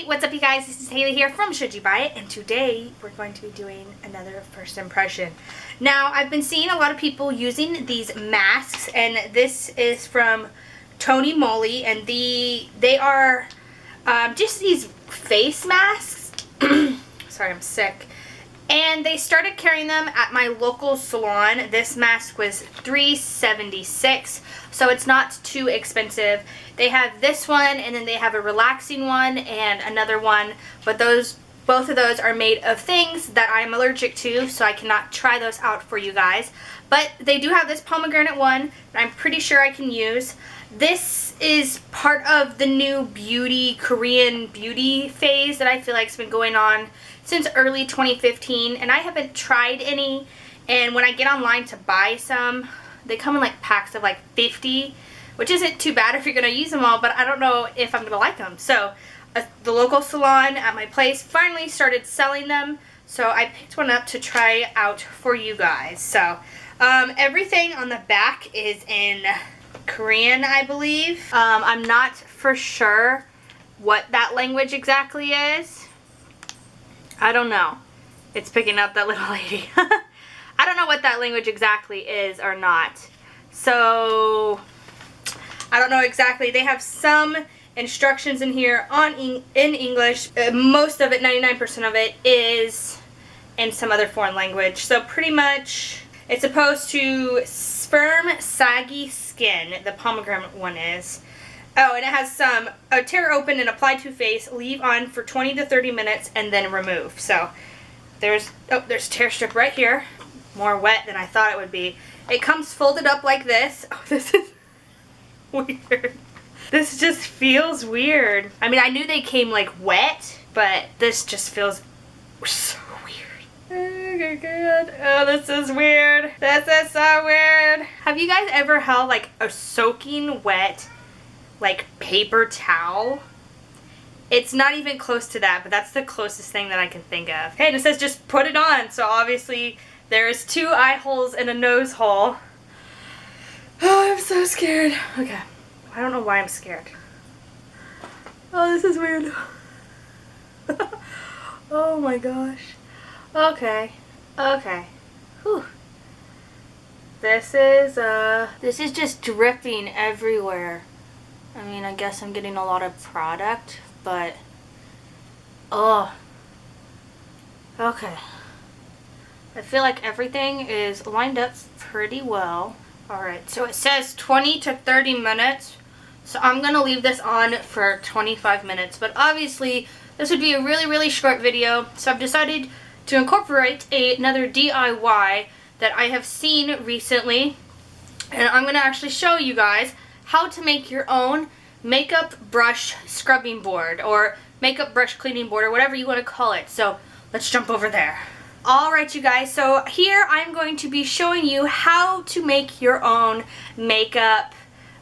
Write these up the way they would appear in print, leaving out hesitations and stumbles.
Hey, what's up you guys? This is Haley here from Should You Buy It, and today we're going to be doing another first impression. Now, I've been seeing a lot of people using these masks, and this is from Tony Moly, and they are just these face masks. Sorry, I'm sick. And they started carrying them at my local salon. This mask was $3.76, so it's not too expensive. They have this one, and then they have a relaxing one and another one, but both of those are made of things that I'm allergic to, so I cannot try those out for you guys. But they do have this pomegranate one that I'm pretty sure I can use. This is part of the new Korean beauty phase that I feel like has been going on since early 2015, and I haven't tried any, and when I get online to buy some, they come in like packs of like 50, which isn't too bad if you're going to use them all, but I don't know if I'm going to like them. So the local salon at my place finally started selling them, so I picked one up to try out for you guys. So everything on the back is in Korean, I believe. I'm not for sure what that language exactly is. I don't know. It's picking up that little lady. I don't know what that language exactly is or not. So I don't know exactly. They have some instructions in here in English. Most of it, 99% of it, is in some other foreign language. So pretty much it's supposed to firm, saggy skin. The pomegranate one is. Oh, and it has some tear open and apply to face, leave on for 20 to 30 minutes, and then remove. So there's tear strip right here. More wet than I thought it would be. It comes folded up like this. Oh, this is weird. This just feels weird. I mean, I knew they came like wet, but this just feels so weird. Okay, good. Oh, this is weird. This is so weird. Have you guys ever held like a soaking wet like paper towel? It's not even close to that, but that's the closest thing that I can think of. Okay, and it says just put it on, so obviously there's 2 eye holes and a nose hole. Oh, I'm so scared. Okay, I don't know why I'm scared. Oh, this is weird. Oh my gosh. Okay. Whew. This is just dripping everywhere. I mean, I guess I'm getting a lot of product, but oh, okay. I feel like everything is lined up pretty well. Alright, so it says 20 to 30 minutes, so I'm going to leave this on for 25 minutes, but obviously this would be a really short video, so I've decided to incorporate another DIY that I have seen recently, and I'm going to actually show you guys how to make your own makeup brush scrubbing board or makeup brush cleaning board or whatever you want to call it. So let's jump over there. Alright you guys, so here I'm going to be showing you how to make your own makeup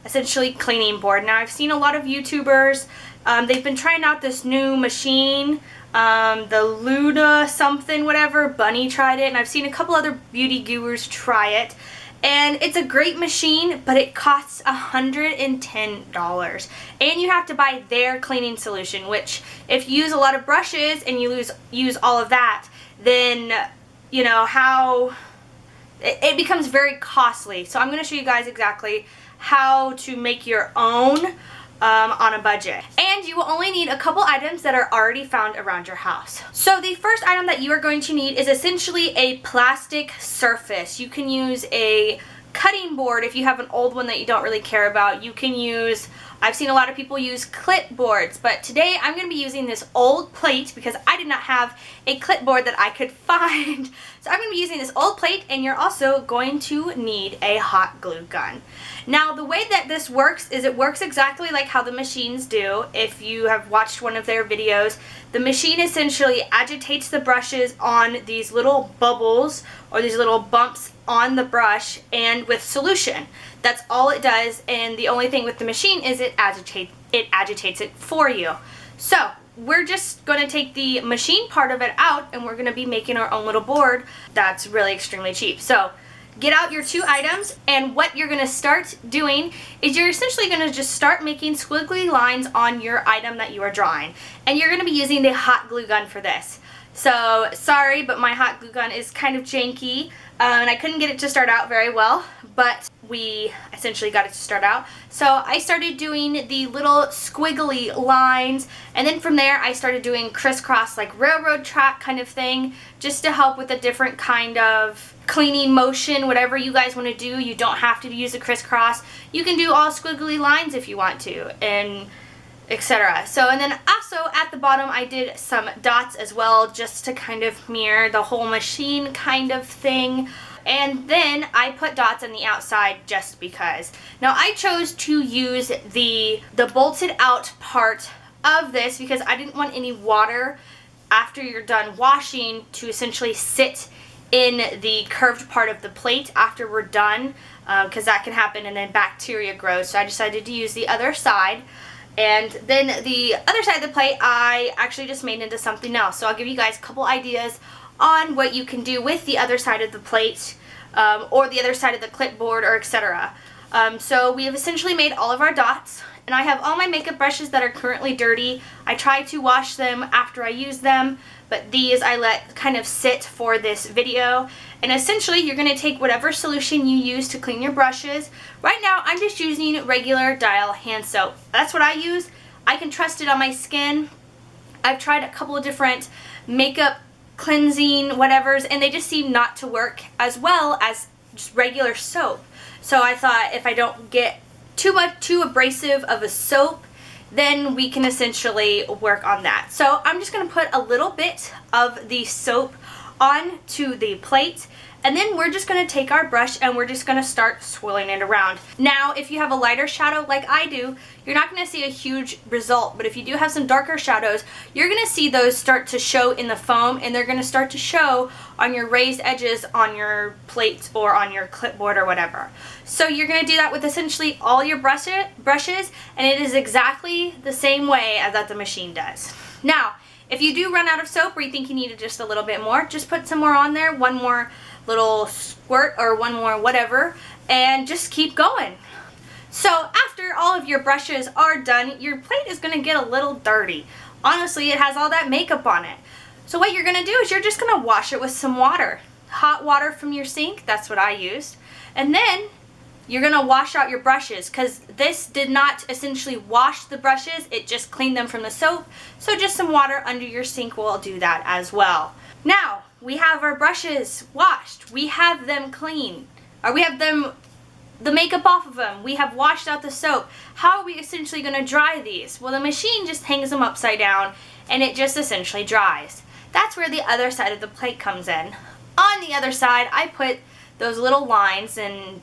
essentially cleaning board. Now I've seen a lot of YouTubers, they've been trying out this new machine, the Luna something whatever. Bunny tried it, and I've seen a couple other beauty gurus try it. And it's a great machine, but it costs $110. And you have to buy their cleaning solution, which if you use a lot of brushes and you use all of that, then you know how it becomes very costly. So I'm going to show you guys exactly how to make your own on a budget. And you will only need a couple items that are already found around your house. So the first item that you are going to need is essentially a plastic surface. You can use a cutting board if you have an old one that you don't really care about. You can use, I've seen a lot of people use clipboards, but today I'm going to be using this old plate because I did not have a clipboard that I could find. So I'm going to be using this old plate, and you're also going to need a hot glue gun. Now the way that this works is it works exactly like how the machines do. If you have watched one of their videos, the machine essentially agitates the brushes on these little bubbles or these little bumps on the brush and with solution. That's all it does, and the only thing with the machine is it agitates it for you. So we're just going to take the machine part of it out, and we're going to be making our own little board that's really extremely cheap. So get out your 2 items, and what you're going to start doing is you're essentially going to just start making squiggly lines on your item that you are drawing. And you're going to be using the hot glue gun for this. So sorry, but my hot glue gun is kind of janky, and I couldn't get it to start out very well, but we essentially got it to start out. So I started doing the little squiggly lines, and then from there I started doing crisscross, like railroad track kind of thing, just to help with a different kind of cleaning motion. Whatever you guys want to do, you don't have to use a crisscross. You can do all squiggly lines if you want to, and etc. So, and then also at the bottom I did some dots as well, just to kind of mirror the whole machine kind of thing. And then I put dots on the outside just because. Now I chose to use the bolted out part of this because I didn't want any water after you're done washing to essentially sit in the curved part of the plate after we're done, because that can happen and then bacteria grows. So I decided to use the other side. And then the other side of the plate I actually just made into something else. So I'll give you guys a couple ideas on what you can do with the other side of the plate, or the other side of the clipboard, or etc. So we have essentially made all of our dots, and I have all my makeup brushes that are currently dirty. I try to wash them after I use them, but these I let kind of sit for this video. And essentially you're going to take whatever solution you use to clean your brushes. Right now I'm just using regular Dial hand soap. That's what I use. I can trust it on my skin. I've tried a couple of different makeup cleansing whatevers, and they just seem not to work as well as just regular soap. So I thought if I don't get too abrasive of a soap, then we can essentially work on that. So I'm just going to put a little bit of the soap onto the plate, and then we're just going to take our brush and we're just going to start swirling it around. Now if you have a lighter shadow like I do, you're not going to see a huge result, but if you do have some darker shadows, you're going to see those start to show in the foam, and they're going to start to show on your raised edges on your plate or on your clipboard or whatever. So you're going to do that with essentially all your brushes, and it is exactly the same way as that the machine does. Now if you do run out of soap, or you think you needed just a little bit more, just put some more on there, one more little squirt or one more whatever, and just keep going. So after all of your brushes are done, your plate is going to get a little dirty. Honestly, it has all that makeup on it. So what you're going to do is you're just going to wash it with some water. Hot water from your sink, that's what I used. And then you're going to wash out your brushes, because this did not essentially wash the brushes, it just cleaned them from the soap. So just some water under your sink will do that as well. Now we have our brushes washed, we have them clean, or we have them the makeup off of them, we have washed out the soap. How are we essentially going to dry these? Well, the machine just hangs them upside down and it just essentially dries. That's where the other side of the plate comes in. On the other side I put those little lines, and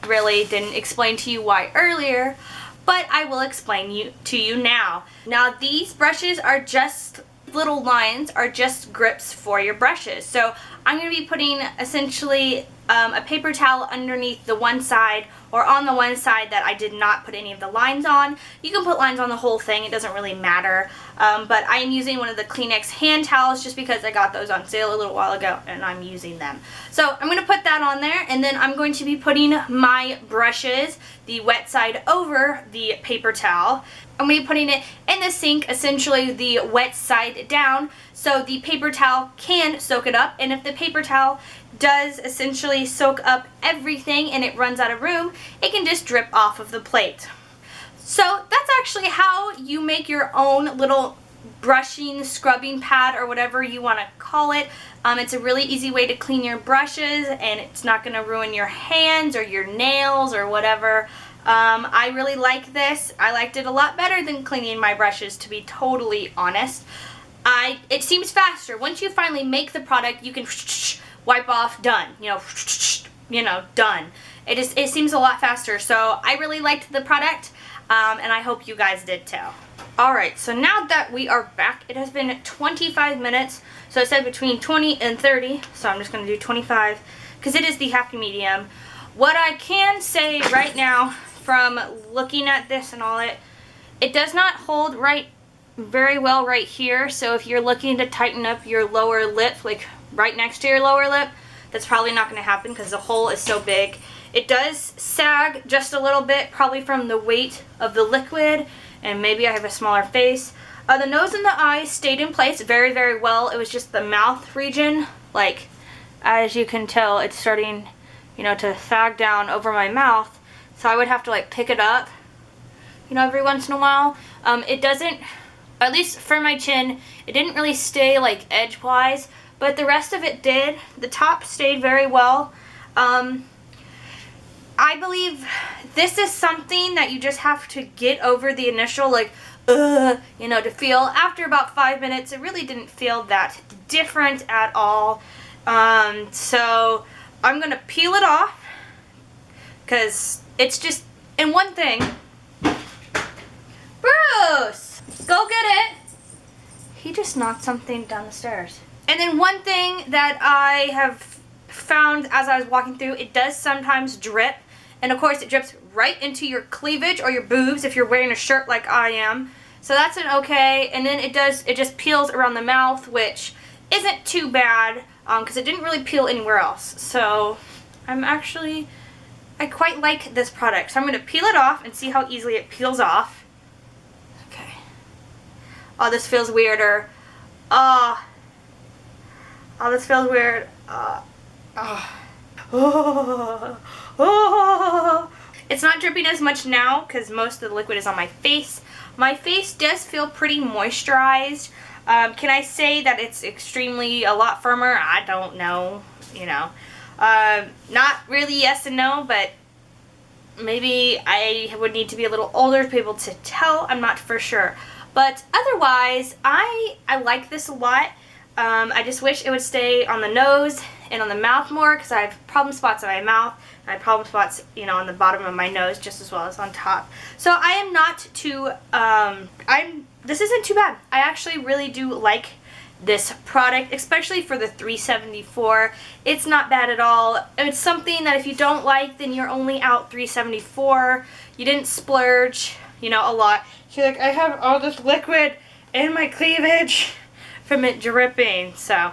really didn't explain to you why earlier, but I will explain to you now. Now these brushes are just little lines, are just grips for your brushes. So I'm going to be putting essentially a paper towel underneath the one side, or on the one side that I did not put any of the lines on. You can put lines on the whole thing, it doesn't really matter, but I'm using one of the Kleenex hand towels just because I got those on sale a little while ago and I'm using them. So I'm going to put that on there, and then I'm going to be putting my brushes, the wet side over the paper towel. I'm going to be putting it in the sink, essentially the wet side down, so the paper towel can soak it up. And if the paper towel does essentially soak up everything and it runs out of room, it can just drip off of the plate. So that's actually how you make your own little brushing, scrubbing pad, or whatever you want to call it. It's a really easy way to clean your brushes, and it's not going to ruin your hands or your nails or whatever. I really like this. I liked it a lot better than cleaning my brushes, to be totally honest. It seems faster. Once you finally make the product, you can wipe off, done. Done. It seems a lot faster. So I really liked the product, and I hope you guys did too. Alright, so now that we are back, it has been 25 minutes. So I said between 20 and 30, so I'm just going to do 25 because it is the happy medium. What I can say right now from looking at this and all it does not hold very well right here. So if you're looking to tighten up your lower lip, like right next to your lower lip, that's probably not going to happen because the hole is so big. It does sag just a little bit, probably from the weight of the liquid, and maybe I have a smaller face. The nose and the eyes stayed in place very, very well. It was just the mouth region, like, as you can tell, it's starting, you know, to sag down over my mouth. So I would have to, like, pick it up, you know, every once in a while. It doesn't, at least for my chin, it didn't really stay, like, edgewise, but the rest of it did. The top stayed very well. I believe this is something that you just have to get over the initial, like, you know, to feel. After about 5 minutes, it really didn't feel that different at all. So I'm going to peel it off because it's just, and one thing, Bruce, go get it. He just knocked something down the stairs. And then one thing that I have found as I was walking through, it does sometimes drip. And of course it drips right into your cleavage or your boobs if you're wearing a shirt like I am. So that's an okay. And then it just peels around the mouth, which isn't too bad because it didn't really peel anywhere else. So I quite like this product. So I'm going to peel it off and see how easily it peels off. Okay. Oh, this feels weirder. Oh, this feels weird. It's not dripping as much now because most of the liquid is on my face. My face does feel pretty moisturized. Can I say that it's extremely a lot firmer? I don't know, you know. Not really yes and no, but maybe I would need to be a little older to be able to tell. I'm not for sure. But otherwise, I like this a lot. I just wish it would stay on the nose and on the mouth more because I have problem spots on my mouth. And I have problem spots, you know, on the bottom of my nose just as well as on top. So I am not too, this isn't too bad. I actually really do like this product, especially for the $3.74. It's not bad at all. It's something that if you don't like, then you're only out $3.74. You didn't splurge, you know, a lot. You're like, I have all this liquid in my cleavage from it dripping. So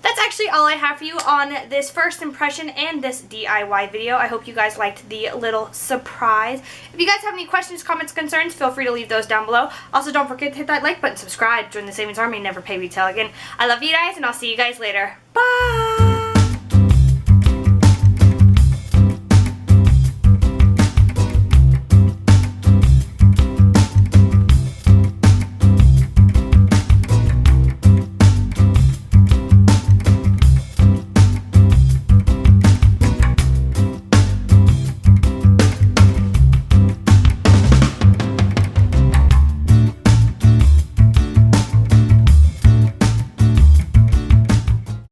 that's actually all I have for you on this first impression and this DIY video. I hope you guys liked the little surprise. If you guys have any questions, comments, concerns, feel free to leave those down below. Also, don't forget to hit that like button, subscribe, join the Savings Army, never pay retail again. I love you guys, and I'll see you guys later. Bye!